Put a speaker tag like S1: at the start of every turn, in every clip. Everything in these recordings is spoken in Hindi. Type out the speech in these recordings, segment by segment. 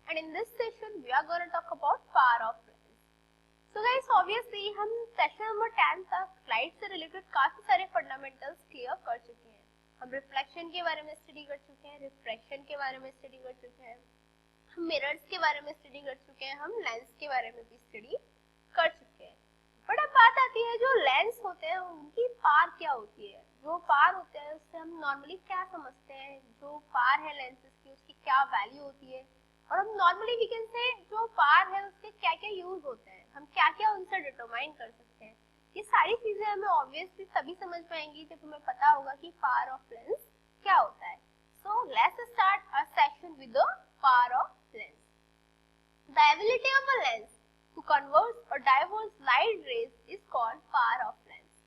S1: and in this session we are going to talk about power of lens. So guys, obviously हम सेशन नंबर 10 तक लाइट से रिलेटेड काफी सारे फंडामेंटल्स क्लियर कर चुके हैं। हम रिफ्लेक्शन के बारे में स्टडी कर चुके हैं, रिफ्रैक्शन के बारे में स्टडी कर चुके हैं, हम मिरर्स के बारे में स्टडी कर चुके हैं, हम लेंस के बारे में भी स्टडी कर चुके हैं। बट अब बात आती है जो लेंस होते हैं उनकी पार क्या होती है। जो पार होते हैं उससे हम नॉर्मली क्या समझते हैं, जो पार है लेंसेज की उसकी क्या वैल्यू होती है, और हम नॉर्मली वी कैन से जो पार है उसके क्या क्या यूज होते हैं, हम क्या क्या उनसे डिटरमाइन कर सकते हैं। ये सारी चीजें हमें ऑब्वियसली तभी समझ पाएंगी जब हमें पता होगा कि पावर ऑफ लेंस क्या होता है। So let's start a session with the power of lens. The ability of a lens to converge or diverge light rays is called power of lens.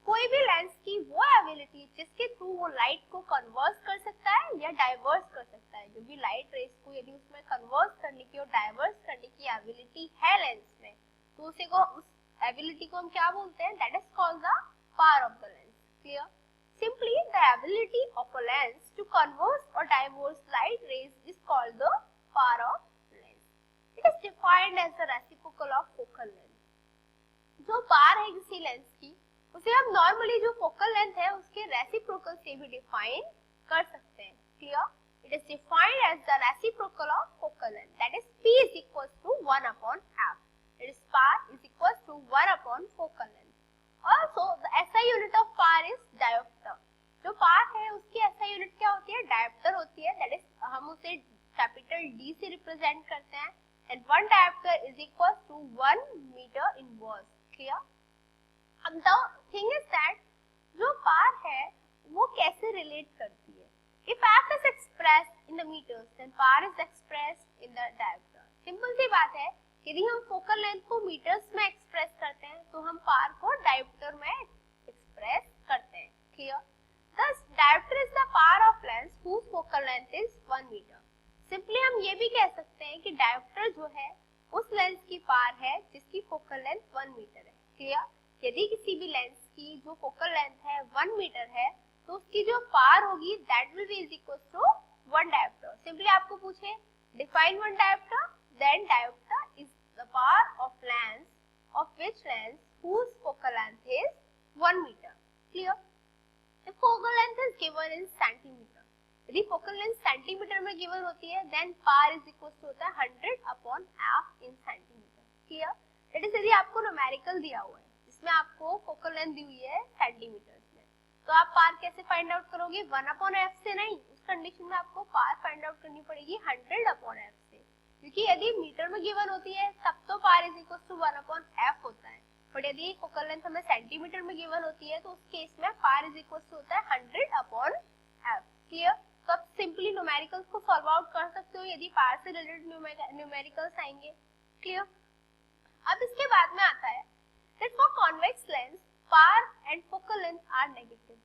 S1: कोई भी लेंस की वो एबिलिटी जिसके थ्रू वो लाइट को कन्वर्ट कर सकता है या डाइवर्स कर सकता है। जो भी लाइट रेज को यदि उसमें कन्वर्ट करने की और डाइवर्स करने की एबिलिटी है लेंस में, तो उसे को उस एबिलिटी को हम क्या बोलते हैं, that is called the power of the lens. Clear? Simply the ability of a lens to convert or diverse light rays is called the power of lens. It is defined as the reciprocal of focal length. जो पार है किसी लेंस की उसे हम नॉर्मली जो फोकल लेंथ है उसके रेसिप्रोकल से भी डिफाइन कर सकते हैं। Clear? It is defined as the reciprocal of focal length, that is p is equals to 1 upon f. It is power is equals to 1 upon focal length. Also the SI unit of power is diopter. जो पार है उसकी SI यूनिट क्या होती है, डायोप्टर होती है। दैट इज हम उसे कैपिटल D से रिप्रेजेंट करते हैं and 1 diopter is equals to 1 meter inverse. Clear? अब the thing is that जो पार है वो कैसे रिलेट करती है। If f is expressed in the meters, then power is expressed in the diopter. Simple सी बात है, यदि हम फोकल लेंथ को मीटर्स में एक्सप्रेस करते हैं तो हम पावर को डायोप्टर में एक्सप्रेस करते हैं। Clear? Thus diopter is the power of lens whose focal length is 1 meter. Simply हम ये भी कह सकते हैं कि डायोप्टर जो है उस लेंस की पावर है जिसकी फोकल लेंथ 1 मीटर है। क्लियर? यदि किसी भी लेंस की जो फोकल लेंथ है 1 मीटर है तो उसकी जो पावर होगी that will be is equal to 1 dioptre. Simply आपको पूछे define 1 dioptre, then dioptre is the power of lens of which lens whose focal length is 1 meter. Clear? The focal length is given in centimeter. यदि focal length सेंटीमीटर में given होती है, then power is equal to होता है 100 upon f in centimeter. Clear? That is यदि आपको numerical दिया हुआ है, जिसमें आपको focal length दी हुई है सेंटीमीटर में, तो आप पावर कैसे फाइंड आउट करोगे, 1 upon f से नहीं। उस कंडीशन में आपको पावर फाइंड आउट करनी पड़ेगी 100 upon f से, क्योंकि यदि मीटर में गिवन होती है तब तो power is equal to 1 upon f होता है, बट यदि फोकल लेंथ हमें सेंटीमीटर में गिवन होती है तो उस केस में पावर इज इक्वल टू होता है 100 अपॉन f। क्लियर? तो आप सिंपली न्यूमेरिकल्स को सॉल्व आउट कर सकते हो यदि पावर से रिलेटेड न्यूमेरिकल्स आएंगे। क्लियर? अब इसके बाद में आता है that for convex lens power and focal length are negative.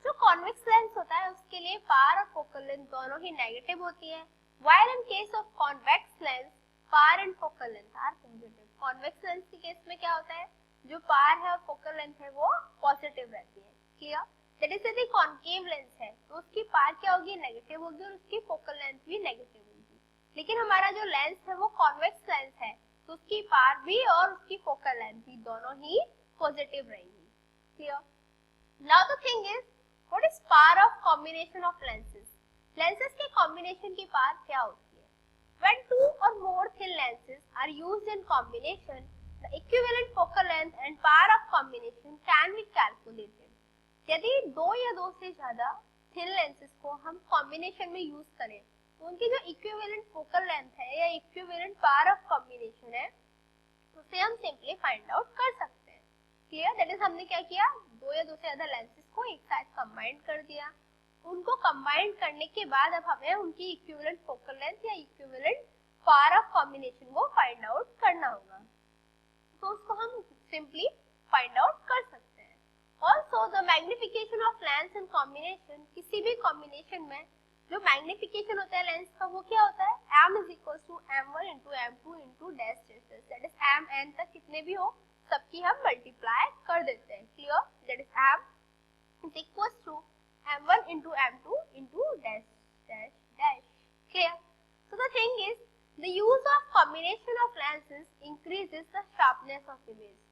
S1: जो कॉन्वेक्स लेंस होता है उसके लिए पावर और फोकल लेंथ दोनों ही नेगेटिव होती है, while in case of convex lens power and focal length are positive. convex lens के केस में क्या होता है, जो पावर है और फोकल लेंथ है वो पॉजिटिव रहती है। क्लियर? दैट इज यदि कॉन्केव लेंस है तो उसकी पावर क्या होगी, नेगेटिव होगी, और उसकी फोकल लेंथ भी नेगेटिव होगी। लेकिन हमारा जो लेंस है वो कॉन्वेक्स लेंस है तो उसकी पावर भी और उसकी फोकल लेंथ भी दोनों ही पॉजिटिव रहेंगी। Clear? Now the thing is what is power of combination of lenses. Lenses के कॉम्बिनेशन की पावर क्या होती है। When two or more thin lenses are used in combination, the equivalent focal length and power of combination can be calculated. यदि दो या दो से ज्यादा थिन लेंसेज को हम कॉम्बिनेशन में यूज करें तो उनकी जो इक्विवेलेंट फोकल लेंथ है या इक्विवेलेंट पावर ऑफ कॉम्बिनेशन है उसे हम सिंपली फाइंड आउट कर सकते हैं। क्लियर? दैट इज हमने क्या किया, दो या दो से ज्यादा लेंसेज को एक साथ कंबाइन कर दिया, उनको कंबाइन करने के बाद अब हमें उनकी इक्विवेलेंट फोकल लेंथ या इक्विवेलेंट पावर ऑफ कॉम्बिनेशन को फाइंड आउट करना होगा, तो उसको हम सिंपली फाइंड आउट कर सकते हैं। Also the magnification of lens in combination, किसी भी कॉम्बिनेशन में जो मैग्निफिकेशन होता है लेंस का वो क्या होता है, m is equals to m1 into m2 into dash dash, that is m n तक कितने भी हो सबकी हम मल्टीप्लाई कर देते हैं। Clear? That is m is equals to m1 into m2 into dash dash dash. Clear? So the thing is The use of combination of lenses increases the sharpness of image.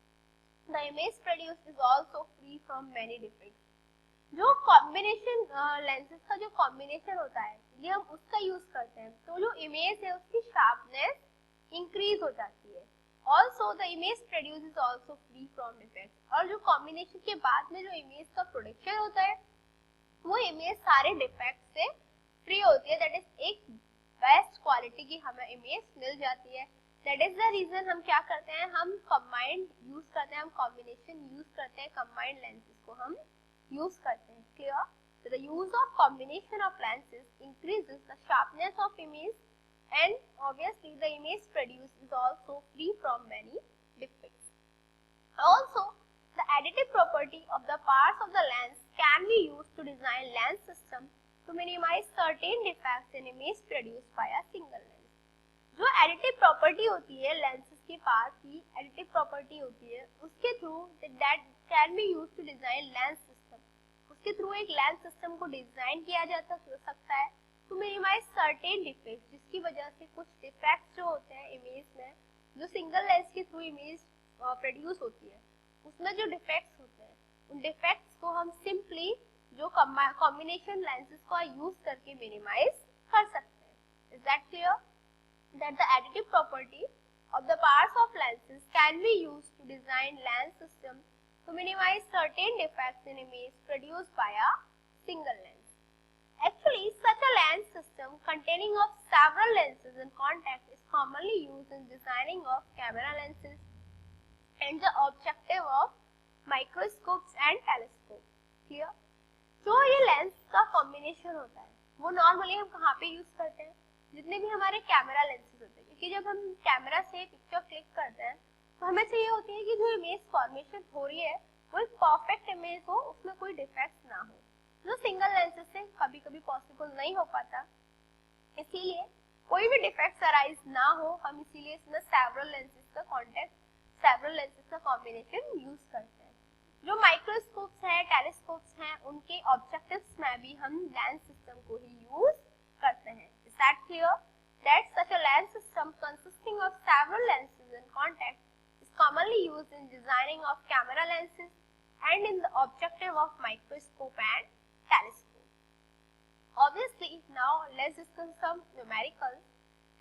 S1: The image produced is also free from many defects. जो कॉम्बिनेशन लेंसेज का जो कॉम्बिनेशन होता है ये हम उसका यूज करते हैं तो जो इमेज है उसकी शार्पनेस इंक्रीज हो जाती है. Also the image produce is also free from defects. और जो कॉम्बिनेशन के बाद में जो इमेज का प्रोडक्शन होता है वो इमेज सारे डिफेक्ट से फ्री होती है. दैट इज एक बेस्ट क्वालिटी की हमें इमेज मिल जाती है. दैट इज द रीजन हम क्या करते हैं, हम कंबाइंड यूज करते हैं, हम कॉम्बिनेशन यूज करते हैं, कंबाइंड लेंसेज को हम यूज करते हैं. Clear? So the use of combination of lenses increases the sharpness of image and obviously the image produced is also free from many defects. Also, the additive property of the parts of the lens can be used to design lens system to minimize certain defects in image produced by a single lens. जो एडिटिव प्रॉपर्टी होती है लेंसेज के पार्ट की एडिटिव प्रॉपर्टी होती है उसके through that can be used to design lens system. उसके थ्रू एक लेंस सिस्टम को डिजाइन किया जाता हो सकता है टू मिनिमाइज सर्टेन डिफेक्ट्स जिसकी वजह से कुछ डिफेक्ट्स जो होते हैं इमेज में जो सिंगल लेंस के थ्रू इमेज प्रोड्यूस होती है उसमें जो डिफेक्ट्स होते हैं उन डिफेक्ट्स को हम सिंपली जो कॉम्बिनेशन लेंसेज का यूज करके मिनिमाइज कर सकते हैं. Is that clear? That the additive property of the parts of lenses can be used to design lens system to minimize certain defects in image produced by a single lens. Actually, such a lens system containing of several lenses in contact is commonly used in designing of camera lenses and the objective of microscopes and telescopes. Clear? जो ये लेंस का कॉम्बिनेशन होता है वो नॉर्मली हम कहाँ पे यूज करते हैं, जितने भी हमारे कैमरा लेंसेज होते हैं, क्योंकि जब हम कैमरा से पिक्चर क्लिक करते हैं तो हमें चाहिए होती है कि जो इमेज फॉर्मेशन हो रही है वो एक परफेक्ट इमेज हो, उसमें कोई डिफेक्ट्स ना हो, जो सिंगल लेंसेज से कभी कभी पॉसिबल नहीं हो पाता. इसीलिए कोई भी डिफेक्ट्स अराइज ना हो हम इसीलिए इसमें सेवरल लेंसेज का कॉन्टेक्ट सेवरल लेंसेज का कॉम्बिनेशन यूज करते हैं. जो माइक्रोस्कोप्स हैं टेलीस्कोप्स हैं उनके ऑब्जेक्टिव्स में भी हम लेंस सिस्टम को ही यूज करते हैं. Is that clear? That such a lens system consisting of several lenses in contact is commonly used in designing of camera lenses and in the objective of microscope and telescope. Obviously, now let's discuss some numericals.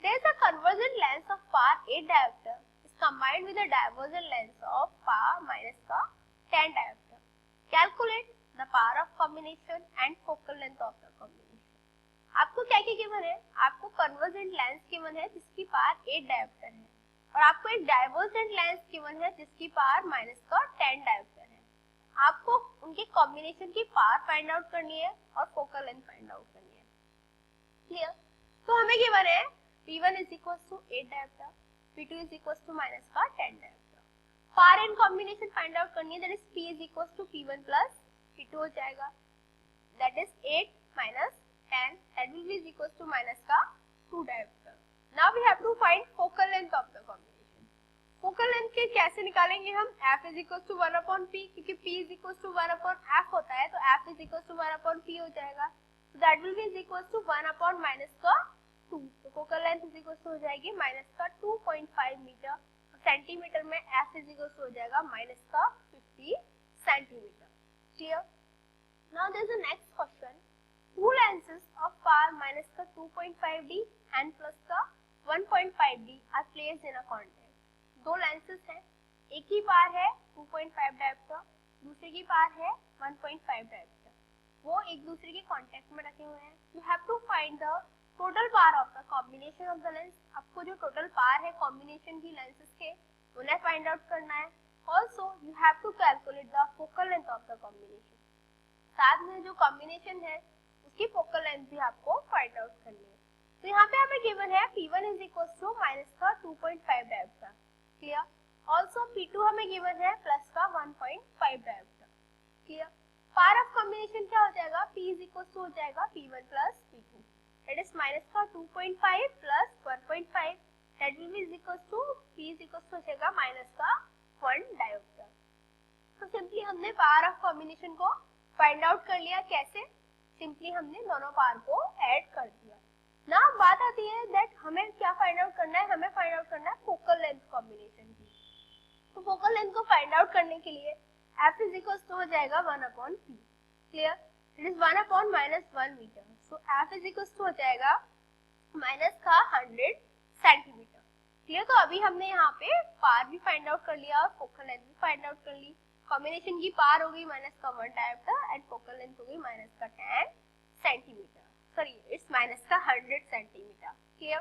S1: There is a convergent lens of power 8 diopter is combined with a divergent lens of power minus का 10 diopter. Calculate the power of combination and focal length of the combination. आपको क्या क्या गिवन है, आपको कन्वर्जेंट लेंस गिवन है जिसकी पावर 8 डायोप्टर है और आपको एक डाइवर्जेंट लेंस गिवन है जिसकी पावर माइनस का 10 डायोप्टर है. आपको उनके कॉम्बिनेशन की पावर फाइंड आउट करनी है और फोकल लेंथ फाइंड आउट करनी है. क्लियर? तो हमें गिवन है P1 is equals to 8 dioptre, P2 is equals to minus का 10 dioptre. Power in combination find out करनी है, that is P is equals to P1 plus P2 हो जाएगा, that is 8 minus 10 that will be equals to minus का 2 diopter. Now we have to find focal length of the combination. Focal length के कैसे निकालेंगे हम, f is equals to 1 upon p, क्योंकि p is equals to 1 upon f होता है तो f is equals to 1 upon p हो जाएगा. So that will be equals to 1 upon minus का 2. तो focal length is equals to हो जाएगी minus का 2.5 मीटर, सेंटीमीटर में f is equals to हो जाएगा minus का 50 centimetre. Clear? Now there is the next question. Two lenses of power minus का 2.5D and plus का 1.5D are placed in a contact. दो lenses हैं, एक ही पावर है 2.5 डायोप्टर, दूसरे की पावर है 1.5 डायोप्टर. वो एक दूसरे के कांटेक्ट में रखे हुए हैं. You have to find the total power of the combination of the lens. आपको जो टोटल पावर है कॉम्बिनेशन की लेंसेज के उन्हें फाइंड आउट करना है. Also you have to calculate the focal length of the combination. साथ में जो कॉम्बिनेशन है उसकी फोकल लेंथ भी आपको फाइंड आउट करनी है. तो यहाँ पे हमें गिवन है P1 is equals to minus का 2.5 डायोप्टर. क्लियर? ऑल्सो P2 हमें गिवन है प्लस का 1.5 dioptre. Clear? Power of combination क्या हो जाएगा, P is equals to हो जाएगा P1 plus P2. That is minus का 2.5 plus 1.5 that will be equals to P is equals to हो जाएगा माइनस का 1 डायोप्टर. तो सिंपली हमने पावर ऑफ कॉम्बिनेशन को फाइंड आउट कर लिया. कैसे? सिंपली हमने दोनों पावर को ऐड कर दिया. ना बात आती है दैट हमें क्या फाइंड आउट करना है, हमें फाइंड आउट करना है फोकल लेंथ कॉम्बिनेशन की। तो फोकल लेंथ को फाइंड आउट करने के लिए f इज इक्वल टू हो जाएगा 1/p, clear, it is 1/-1 metre, so f is equal to हो जाएगा माइनस का 100 सेंटीमीटर, क्लियर। तो अभी हमने यहाँ पे पार भी फाइंड आउट कर लिया और फोकल लेंथ भी फाइंड आउट कर ली। कॉम्बिनेशन की पार हो गई माइनस का 1 डायोप्टर एंड फोकल लेंथ हो गई माइनस का 10 सेंटीमीटर, सॉरी इट्स माइनस का 100 centimetre, clear.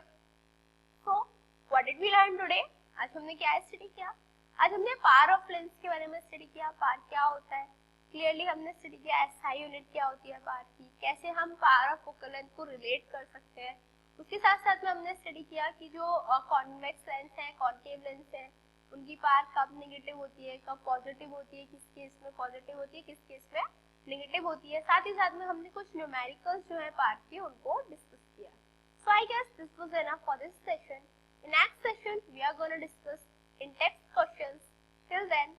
S1: So what did we learn today? आज हमने क्या स्टडी किया? आज हमने पार ऑफ लेंस के बारे में स्टडी किया, पार क्या होता है, क्लियरली हमने स्टडी किया एसआई यूनिट क्या होती है पार की, कैसे हम पार और फोकल लेंथ को रिलेट कर सकते हैं। उसके साथ साथ में हमने स्टडी किया कि जो कॉन्वेक्स लेंस है, कॉनकेव लेंस है, उनकी पार कब नेगेटिव होती है, कब पॉजिटिव होती है, किस केस में पॉजिटिव होती है, किस केस में नेगेटिव होती है। साथ ही साथ में हमने कुछ न्यूमेरिकल्स जो है पार के उनको डिस्कस किया। So I guess this was enough for this session. In next session we are going to discuss in-text questions. Till then,